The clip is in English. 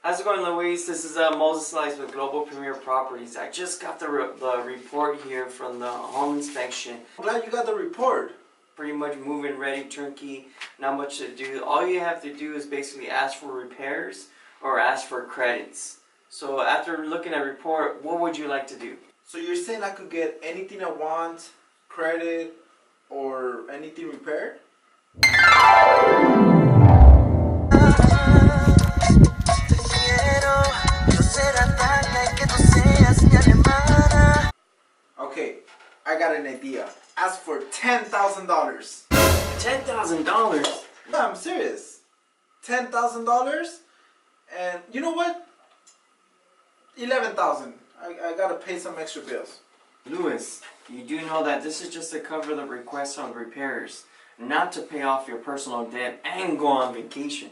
How's it going, Luis? This is Moses Slice with Global Premier Properties. I just got the report here from the home inspection. I'm glad you got the report. Pretty much move-in ready, turnkey, not much to do. All you have to do is basically ask for repairs or ask for credits. So after looking at the report, what would you like to do? So you're saying I could get anything I want, credit, or anything repaired? Okay, I got an idea. Ask for $10,000. $10,000? No, I'm serious. $10,000, and you know what? 11,000. I gotta pay some extra bills. Luis, you do know that this is just to cover the request on repairs, not to pay off your personal debt and go on vacation.